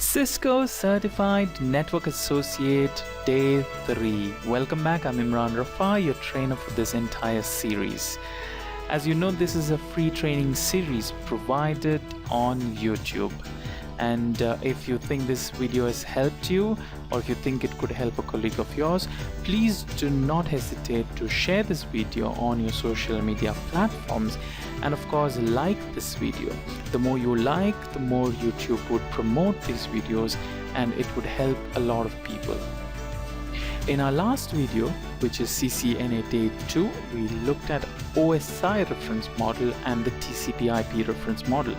Cisco Certified Network Associate Day 3. Welcome back. I'm Imran Rafa, your trainer for this entire series. As you know, this is a free training series provided on YouTube. And if you think this video has helped you, or if you think it could help a colleague of yours, please do not hesitate to share this video on your social media platforms, and of course like this video. The more you like, the more YouTube would promote these videos, and it would help a lot of people. In our last video, which is CCNA Day 2, we looked at OSI reference model and the TCP/IP reference model.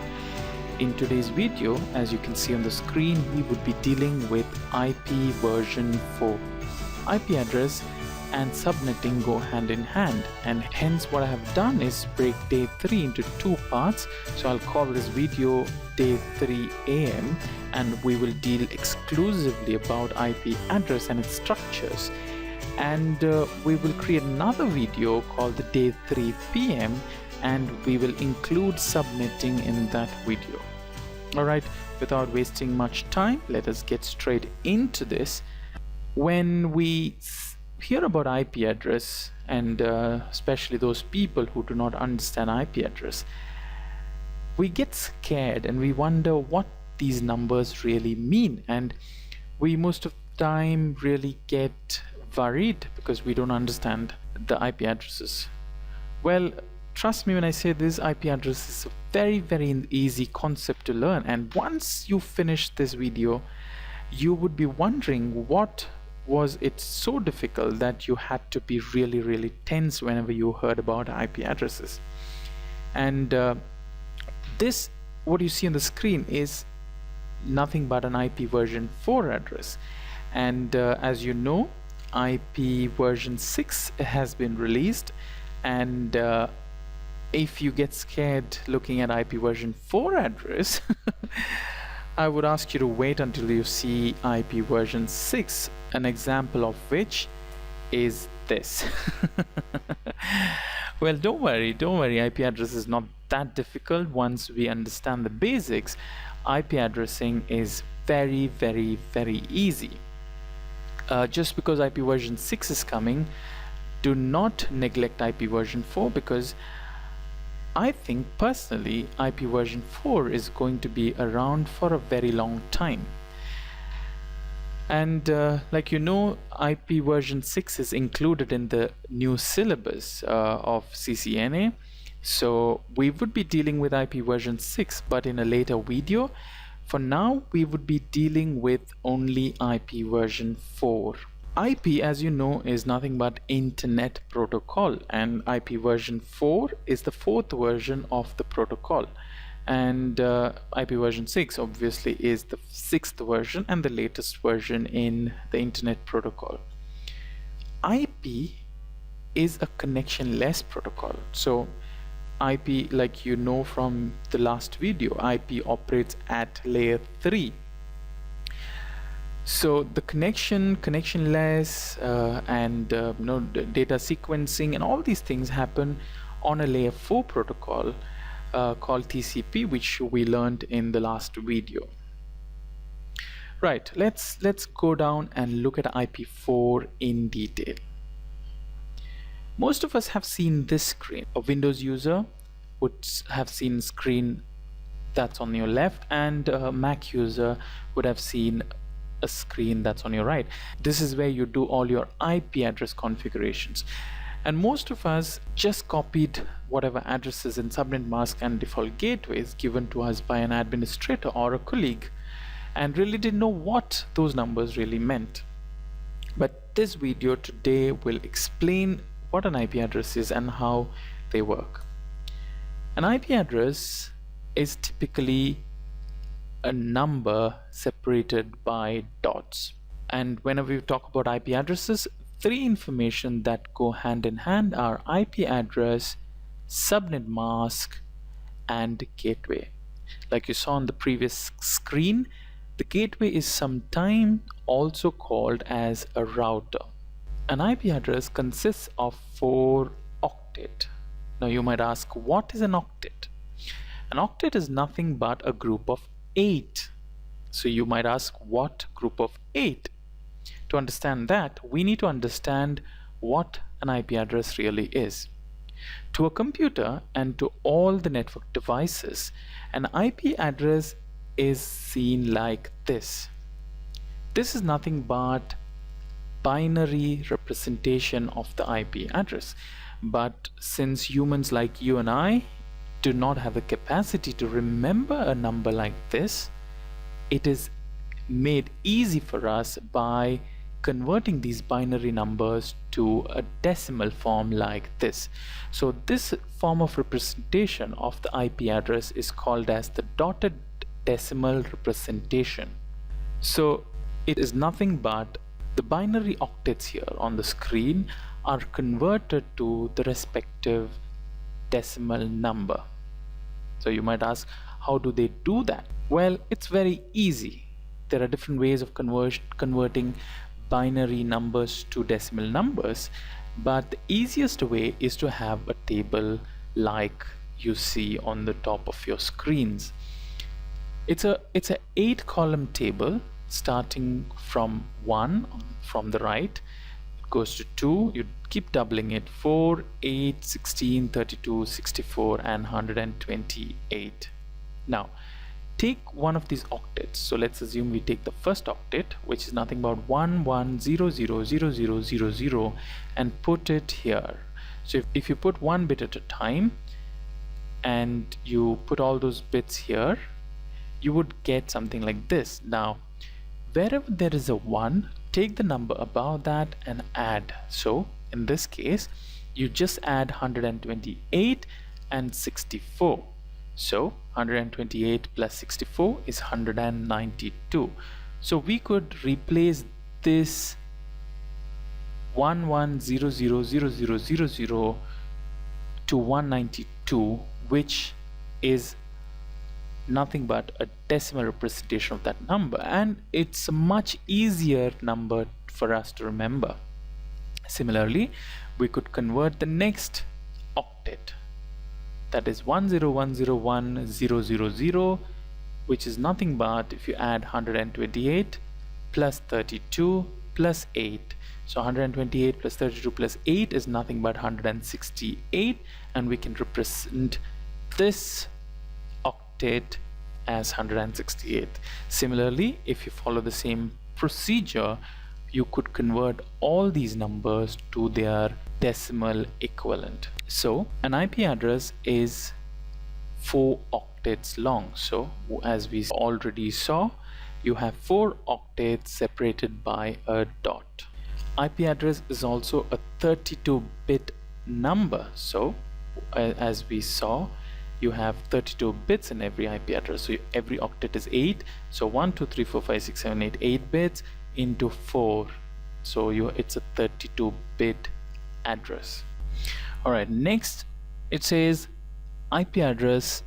In today's video, as you can see on the screen, we would be dealing with IP version 4. IP address and subnetting go hand in hand, and hence what I have done is break day 3 into 2 parts. So I'll call this video day 3 AM, and we will deal exclusively about IP address and its structures. And we will create another video called the day 3 PM, and we will include subnetting in that video. Alright, without wasting much time, let us get straight into this. When we hear about IP address, and especially those people who do not understand IP address, we get scared and we wonder what these numbers really mean, and we most of the time really get worried because we don't understand the IP addresses. Well, trust me when I say this, IP address is a very easy concept to learn, and once you finish this video, you would be wondering what was it so difficult that you had to be really tense whenever you heard about IP addresses. And this, what you see on the screen, is nothing but an IP version 4 address, and as you know, IP version 6 has been released, and if you get scared looking at IP version 4 address, I would ask you to wait until you see IP version 6, an example of which is this. Well, don't worry, IP address is not that difficult. Once we understand the basics, IP addressing is very easy. Just because IP version 6 is coming, do not neglect IP version 4, because I think personally IP version 4 is going to be around for a very long time. And like you know, IP version 6 is included in the new syllabus of CCNA, so we would be dealing with IP version 6 but in a later video. For now, we would be dealing with only IP version 4. IP, as you know, is nothing but Internet Protocol, and IP version 4 is the 4th version of the protocol, and IP version 6 obviously is the 6th version and the latest version in the Internet Protocol. IP is a connectionless protocol. So IP, like you know from the last video, IP operates at layer 3. So the connectionless, and data sequencing and all these things happen on a layer 4 protocol called TCP, which we learned in the last video. Right, let's go down and look at IP4 in detail. Most of us have seen this screen. A Windows user would have seen a screen that's on your left, and a Mac user would have seen a screen that's on your right. This is where you do all your IP address configurations, and most of us just copied whatever addresses in subnet mask and default gateways given to us by an administrator or a colleague, and really didn't know what those numbers really meant. But this video today will explain what an IP address is and how they work. An IP address is typically a number separated by dots, and whenever we talk about IP addresses, 3 information that go hand in hand are IP address, subnet mask, and gateway. Like you saw on the previous screen, the gateway is sometimes also called as a router. An IP address consists of 4 octet. Now you might ask, what is an octet? An octet is nothing but a group of 8 So you might ask, what group of 8? To understand that, we need to understand what an IP address really is. To a computer and to all the network devices, an IP address is seen like this. This is nothing but binary representation of the IP address. But since humans like you and I do not have the capacity to remember a number like this, it is made easy for us by converting these binary numbers to a decimal form like this. So this form of representation of the IP address is called as the dotted decimal representation. So it is nothing but the binary octets here on the screen are converted to the respective decimal number. So you might ask, how do they do that? Well, it's very easy. There are different ways of converting binary numbers to decimal numbers, but the easiest way is to have a table like you see on the top of your screens. It's a 8-column table starting from 1 from the right. It goes to 2, you keep doubling it, 4, 8, 16, 32, 64 and 128. Now take one of these octets. So let's assume we take the first octet, which is nothing but 11000000 and put it here. So if you put one bit at a time and you put all those bits here, you would get something like this. Now wherever there is a 1, take the number above that and add. So in this case you just add 128 and 64. So 128 plus 64 is 192. So we could replace this 11000000 to 192, which is nothing but a decimal representation of that number, and it's a much easier number for us to remember. Similarly, we could convert the next octet, that is 101010000, which is nothing but if you add 128 plus 32 plus 8. So 128 plus 32 plus 8 is nothing but 168, and we can represent this octet as 168. Similarly, if you follow the same procedure, you could convert all these numbers to their decimal equivalent. So an IP address is 4 octets long. So as we already saw, you have 4 octets separated by a dot. IP address is also a 32-bit number. So as we saw, you have 32 bits in every IP address. So every octet is 8. So 1, 2, 3, 4, 5, 6, 7, 8, 8 bits into 4. So it's a 32-bit address. All right, next it says IP address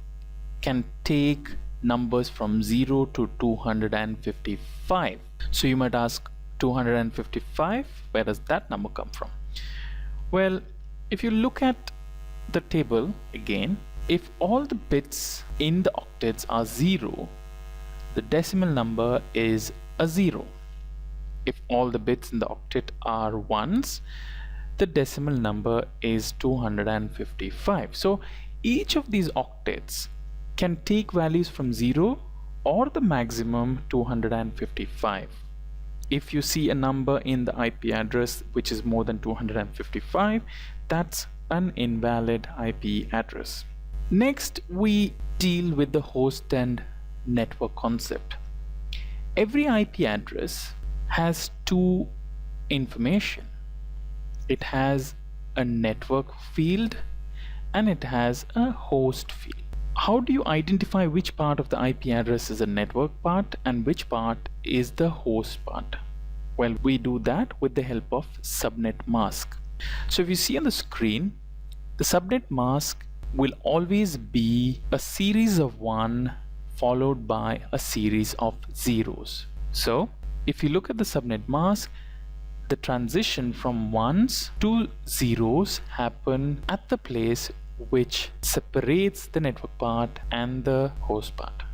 can take numbers from 0 to 255. So you might ask, 255, where does that number come from? Well, if you look at the table again, if all the bits in the octets are 0, the decimal number is a 0. If all the bits in the octet are 1s, the decimal number is 255. So each of these octets can take values from 0 or the maximum 255. If you see a number in the IP address which is more than 255, that's an invalid IP address. Next, we deal with the host and network concept. Every IP address has two information. It has a network field and it has a host field. How do you identify which part of the IP address is a network part and which part is the host part? Well, we do that with the help of subnet mask. So if you see on the screen, the subnet mask will always be a series of 1 followed by a series of zeros. So if you look at the subnet mask, the transition from 1s to zeros happen at the place which separates the network part and the host part.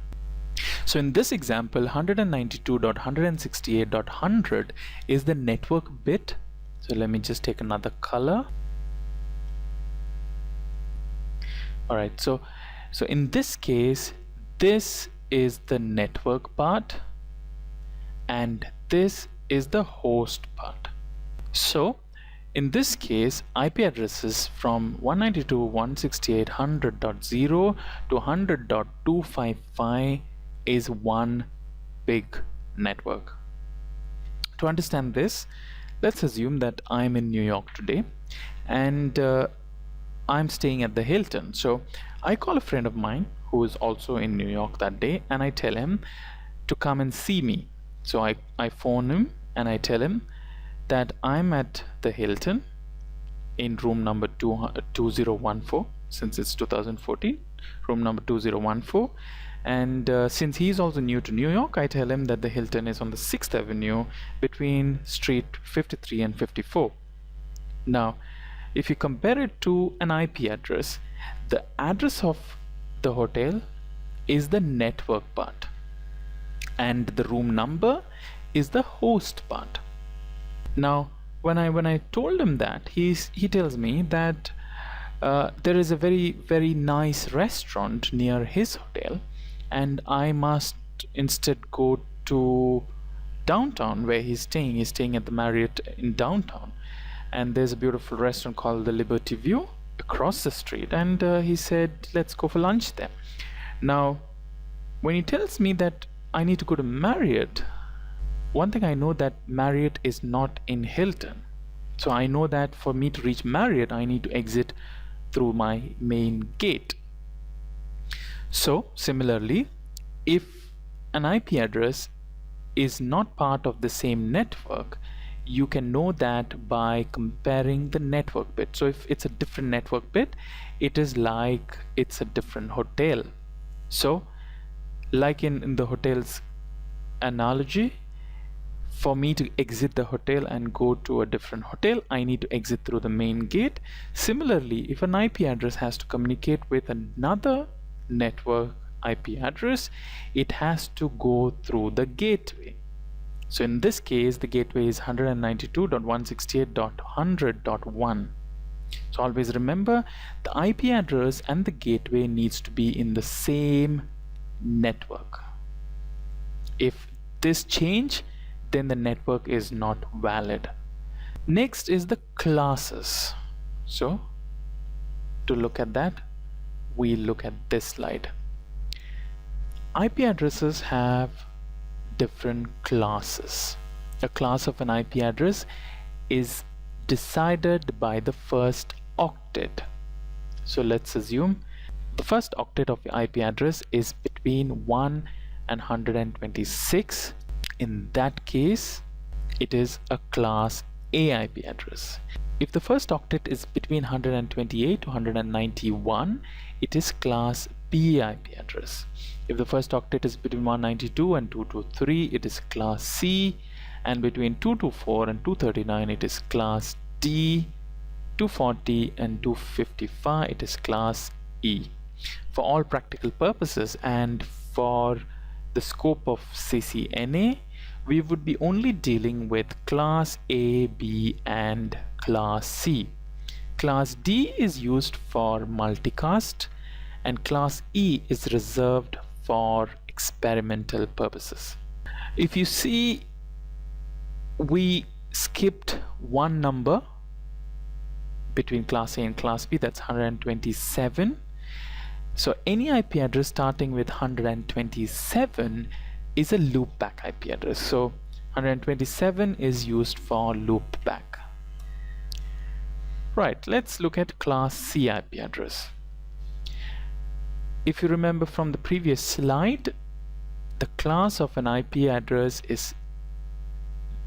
So in this example, 192.168.100 is the network bit. So let me just take another color. Alright, so in this case, this is the network part and this is the host part. So in this case, IP addresses from 192.168.100.0 to 100.255 is one big network. To understand this, let's assume that I'm in New York today and I'm staying at the Hilton. So I call a friend of mine who is also in New York that day and I tell him to come and see me. So I phone him and I tell him that I'm at the Hilton in room number 2014, since it's 2014, room number 2014. And since he's also new to New York, I tell him that the Hilton is on the 6th Avenue between street 53 and 54. Now, if you compare it to an IP address, the address of the hotel is the network part and the room number is the host part. Now, when I told him that, he tells me that there is a very nice restaurant near his hotel and I must instead go to downtown where he's staying. He's staying at the Marriott in downtown and there's a beautiful restaurant called the Liberty View across the street, and he said let's go for lunch there. Now when he tells me that I need to go to Marriott, one thing I know that Marriott is not in Hilton. So I know that for me to reach Marriott, I need to exit through my main gate. So similarly, if an IP address is not part of the same network, you can know that by comparing the network bit. So if it's a different network bit, it is like it's a different hotel. So like in the hotel's analogy, for me to exit the hotel and go to a different hotel, I need to exit through the main gate. Similarly, if an IP address has to communicate with another network IP address, it has to go through the gateway. So in this case, the gateway is 192.168.100.1. So always remember, the IP address and the gateway needs to be in the same network. If this change, then the network is not valid. Next is the classes. So to look at that, we look at this slide. IP addresses have different classes. A class of an IP address is decided by the first octet. So let's assume the first octet of the IP address is between 1 and 126. In that case, it is a class A IP address. If the first octet is between 128 to 191, it is class B IP address. If the first octet is between 192 and 223, it is class C, and between 224 and 239, it is class D, 240 and 255, it is class E. For all practical purposes and for the scope of CCNA, we would be only dealing with class A, B and class C. Class D is used for multicast and class E is reserved for experimental purposes. If you see, we skipped one number between class A and class B, that's 127. So any IP address starting with 127 is a loopback IP address. So 127 is used for loopback. Right, let's look at class C IP address. If you remember from the previous slide, the class of an IP address is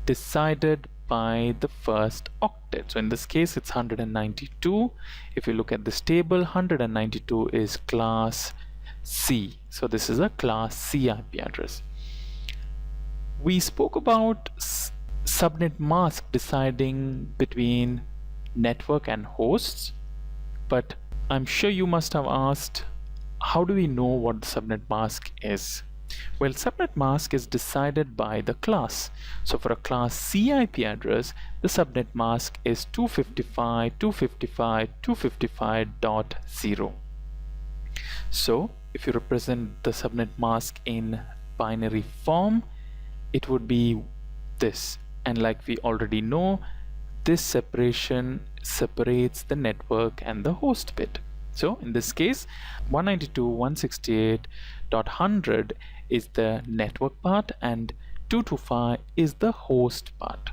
decided by the first octet. So in this case, it's 192. If you look at this table, 192 is class C. So this is a class C IP address. We spoke about subnet mask deciding between network and hosts, but I'm sure you must have asked, how do we know what the subnet mask is? Well, subnet mask is decided by the class. So for a class C IP address, the subnet mask is 255.255.255.0. So if you represent the subnet mask in binary form, it would be this. And like we already know, this separation separates the network and the host bit. So in this case, 192.168.100 is the network part and 225 is the host part.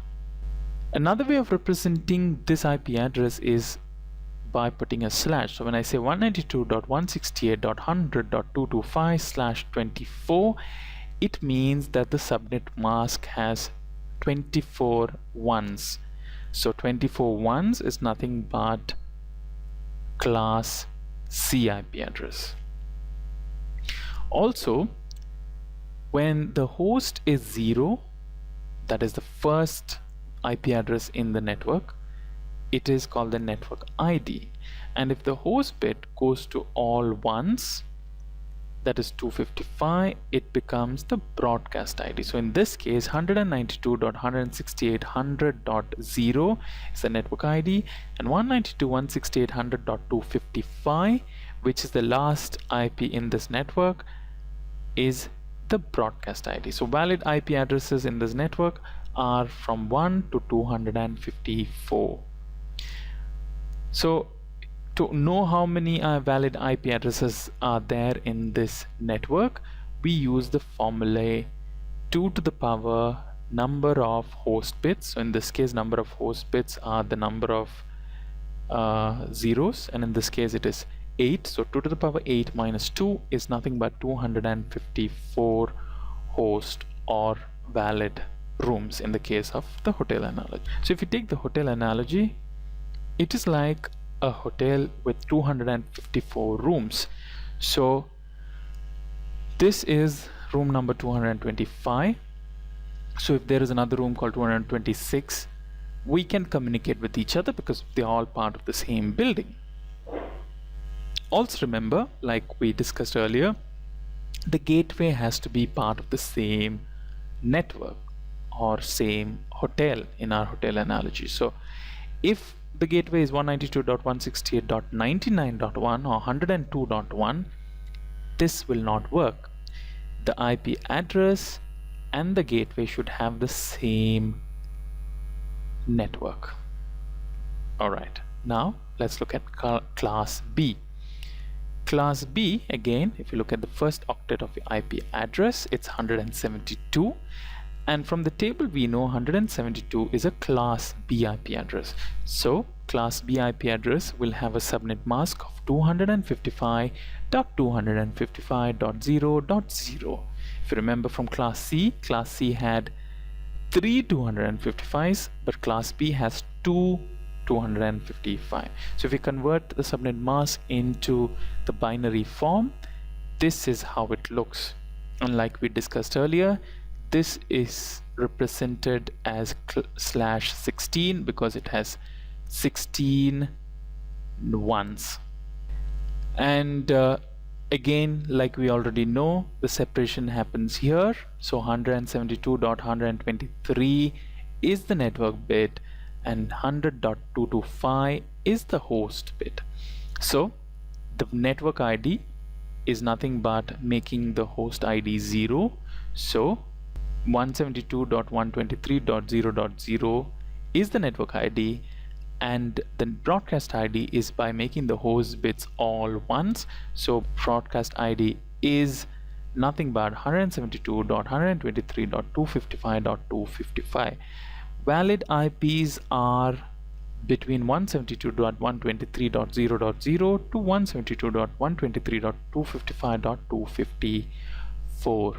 Another way of representing this IP address is by putting a slash. So when I say 192.168.100.225/24, it means that the subnet mask has 24 ones. So 24 ones is nothing but class C IP address. Also, when the host is 0, that is the first IP address in the network, it is called the network ID. And if the host bit goes to all ones, that is 255, it becomes the broadcast ID. So in this case, 192.168.100.0 is the network ID, and 192.168.100.255, which is the last IP in this network, is the broadcast ID. So valid IP addresses in this network are from 1 to 254. So to know how many valid IP addresses are there in this network, we use the formula 2 to the power number of host bits. So in this case, number of host bits are the number of zeros, and in this case it is 8. So 2 to the power 8 minus 2 is nothing but 254 host or valid rooms in the case of the hotel analogy. So if you take the hotel analogy, it is like a hotel with 254 rooms. So this is room number 225. So if there is another room called 226, we can communicate with each other because they're all part of the same building. Also remember, like we discussed earlier, the gateway has to be part of the same network or same hotel in our hotel analogy. So if the gateway is 192.168.99.1 or 102.1, this will not work. The IP address and the gateway should have the same network. Alright, now let's look at class B. Class B, again, if you look at the first octet of the IP address, it's 172. And from the table we know 172 is a class B IP address. So class B IP address will have a subnet mask of 255.255.0.0. If you remember from class C had 3 255s, but class B has 2 255. So if we convert the subnet mask into the binary form, this is how it looks. And like we discussed earlier, this is represented as /16 because it has 16 ones. And again, like we already know, the separation happens here. So 172.123 is the network bit and 100.225 is the host bit. So the network ID is nothing but making the host ID 0. So 172.123.0.0 is the network ID, and the broadcast ID is by making the host bits all ones. So broadcast ID is nothing but 172.123.255.255. Valid IPs are between 172.123.0.0 to 172.123.255.254.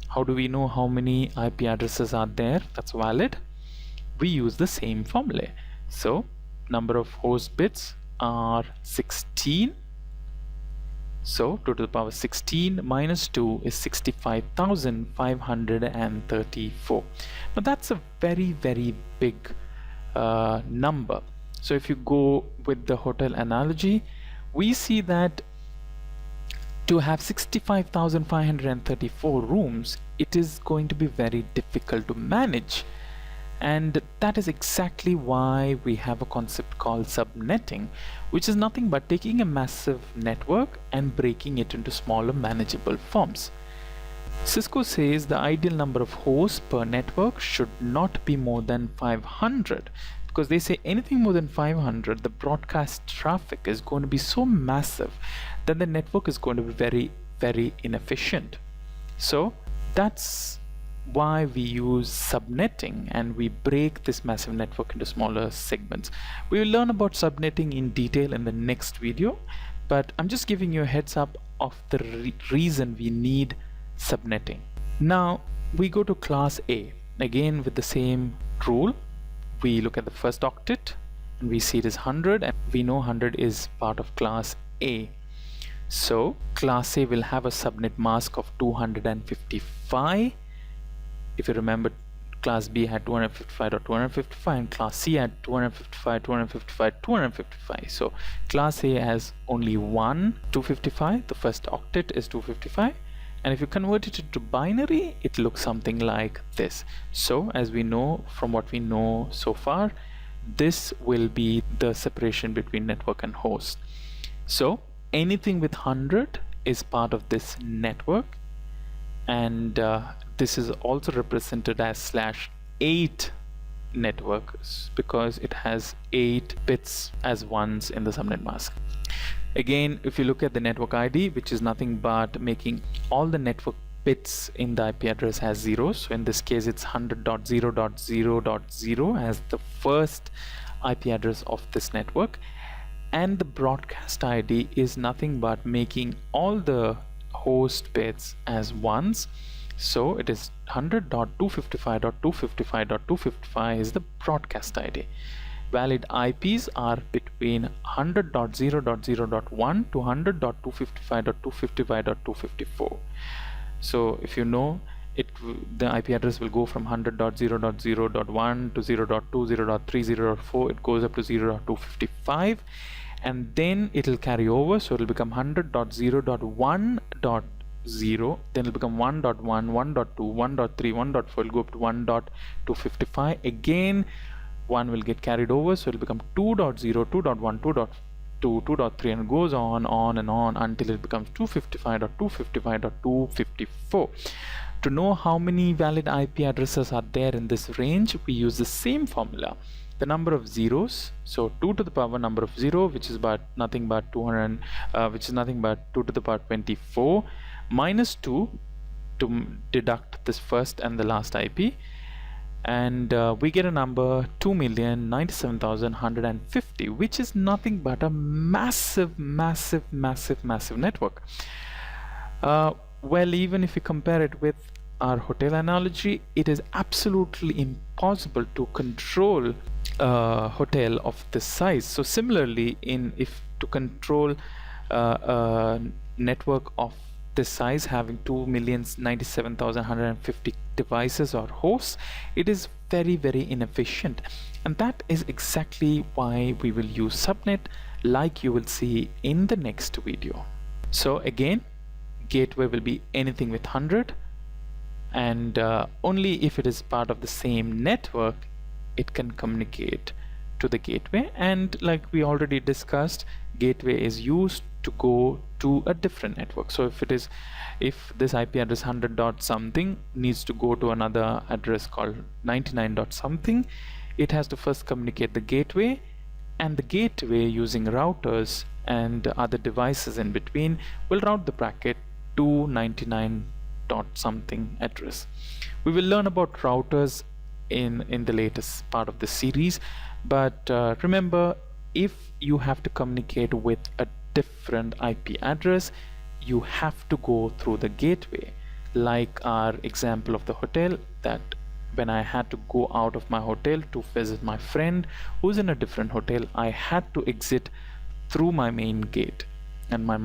How do we know how many IP addresses are there that's valid? We use the same formula. So number of host bits are 16. So 2 to the power 16 minus 2 is 65,534. Now that's a very, very big number. So if you go with the hotel analogy, we see that To have 65,534 rooms, it is going to be very difficult to manage. And that is exactly why we have a concept called subnetting, which is nothing but taking a massive network and breaking it into smaller manageable forms. Cisco says the ideal number of hosts per network should not be more than 500, because they say anything more than 500, the broadcast traffic is going to be so massive that the network is going to be very, very inefficient. So that's why we use subnetting, and we break this massive network into smaller segments. We will learn about subnetting in detail in the next video, but I'm just giving you a heads up of the reason we need subnetting. Now we go to class A. Again, with the same rule, we look at the first octet and we see it is 100, and we know 100 is part of class A. So class A will have a subnet mask of 255. If you remember, class B had 255.255 and class C had 255, 255, 255. So class A has only one 255. The first octet is 255. And if you convert it into binary, it looks something like this. So as we know from what we know so far, this will be the separation between network and host. So anything with 100 is part of this network, and this is also represented as /8 network because it has 8 bits as ones in the subnet mask. Again, if you look at the network ID, which is nothing but making all the network bits in the IP address as zeros, so in this case it's 100.0.0.0 as the first IP address of this network, and the broadcast ID is nothing but making all the host bits as ones, so it is 100.255.255.255 is the broadcast ID. Valid IPs are between 100.0.0.1 to 100.255.255.254. So if you know it, the IP address will go from 100.0.0.1 to 0.2, 0.3, 0.4. It goes up to 0.255, and then it will carry over, so it will become 100.0.1.0, then it will become 1.1, 1.2, 1.3, 1.4. It will go up to 1.255. Again, 1 will get carried over, so it will become 2.0, 2.1, 2.2, 2.3, and goes on and on until it becomes 255.255.254. To know how many valid IP addresses are there in this range, we use the same formula. The number of zeros, so 2 to the power number of 0, which is nothing but 200, which is nothing but 2 to the power 24, minus 2 to deduct this first and the last IP, and we get a number 2,097,150, which is nothing but a massive network. Well, even if you compare it with our hotel analogy, it is absolutely impossible to control a hotel of this size. So similarly, if to control a network of this size having 2,097,150 devices or hosts, it is very inefficient, and that is exactly why we will use subnet, like you will see in the next video. So again, gateway will be anything with 100, and only if it is part of the same network it can communicate to the gateway. And like we already discussed, gateway is used to go to a different network. So if this IP address 100 dot something needs to go to another address called 99 dot something, it has to first communicate the gateway, and the gateway, using routers and other devices in between, will route the packet to 99 dot something address. We will learn about routers in the latest part of the series, but remember, if you have to communicate with a different IP address, you have to go through the gateway, like our example of the hotel, that when I had to go out of my hotel to visit my friend who's in a different hotel, I had to exit through my main gate, and my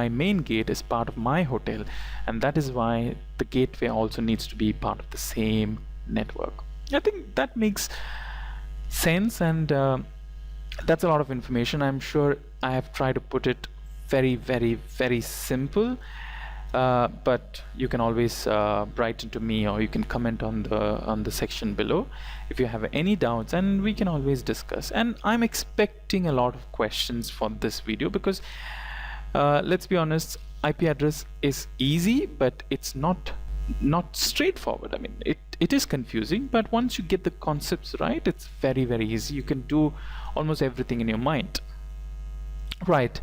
main gate is part of my hotel, and that is why the gateway also needs to be part of the same network. I think that makes sense, and that's a lot of information. I'm sure I have tried to put it very simple. But you can always write into me, or you can comment on the section below if you have any doubts, and we can always discuss. And I'm expecting a lot of questions for this video, because let's be honest, IP address is easy, but it's not straightforward. I mean, it is confusing, but once you get the concepts right, it's very easy. You can do almost everything in your mind. Right,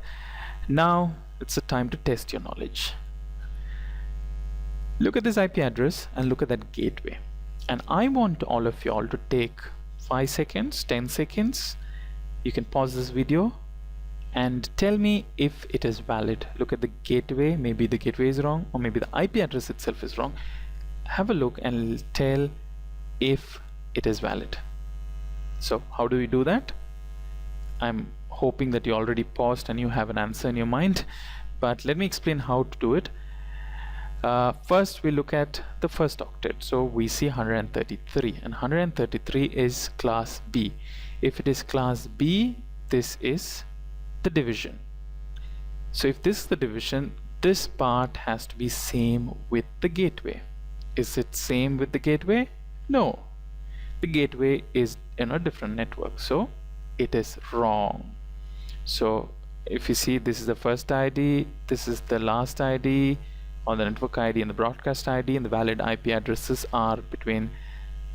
now it's the time to test your knowledge. Look at this IP address and look at that gateway, and I want all of y'all to take 5 seconds, 10 seconds. You can pause this video and tell me if it is valid. Look at the gateway. Maybe the gateway is wrong, or maybe the IP address itself is wrong. Have a look and tell if it is valid. So how do we do that? I'm hoping that you already paused and you have an answer in your mind, but let me explain how to do it. First we look at the first octet. So we see 133, and 133 is class B. If it is class B, this is the division. So if this is the division, this part has to be same with the gateway. Is it same with the gateway? No, the gateway is in a different network, so it is wrong. So if you see, this is the first ID, this is the last ID, or the network ID and the broadcast ID, and the valid IP addresses are between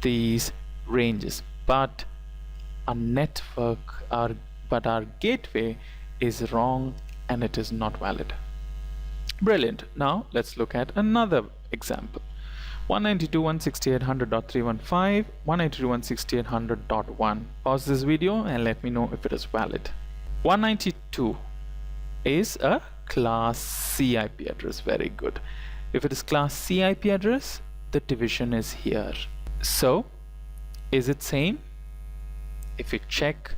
these ranges, but our network, our gateway is wrong and it is not valid. Brilliant. Now let's look at another example. 192.168.100.315, 192.168.100.1. Pause this video and let me know if it is valid. 192 is a class C IP address. Very good. If it is class C IP address, the division is here. So is it same? If you check,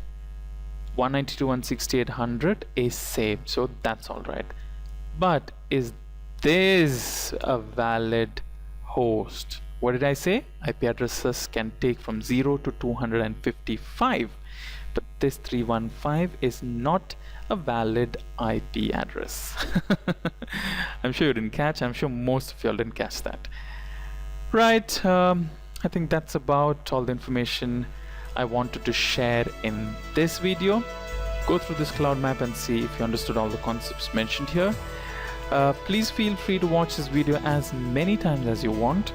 192.168.100 is same, so that's all right. But is this a valid host? What did I say? IP addresses can take from 0 to 255, but this 315 is not a valid IP address. I'm sure you didn't catch. I'm sure most of y'all didn't catch that. Right, I think that's about all the information I wanted to share in this video. Go through this cloud map and see if you understood all the concepts mentioned here. Please feel free to watch this video as many times as you want.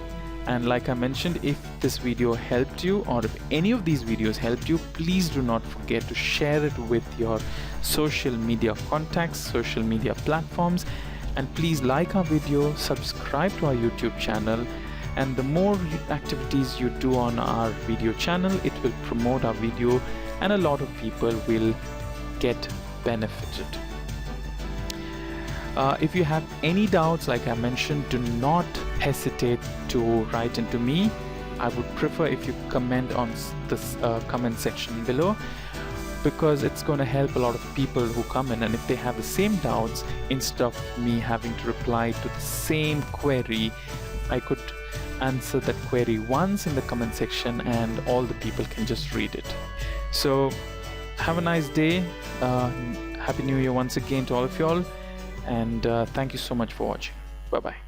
And like I mentioned, if this video helped you, or if any of these videos helped you, please do not forget to share it with your social media contacts, social media platforms, and please like our video, subscribe to our YouTube channel, and the more activities you do on our video channel, it will promote our video and a lot of people will get benefited. If you have any doubts, like I mentioned, do not hesitate to write into me. I would prefer if you comment on this comment section below, because it's going to help a lot of people who come in, and if they have the same doubts, instead of me having to reply to the same query, I could answer that query once in the comment section and all the people can just read it. So have a nice day. Happy New Year once again to all of y'all, and thank you so much for watching. Bye bye.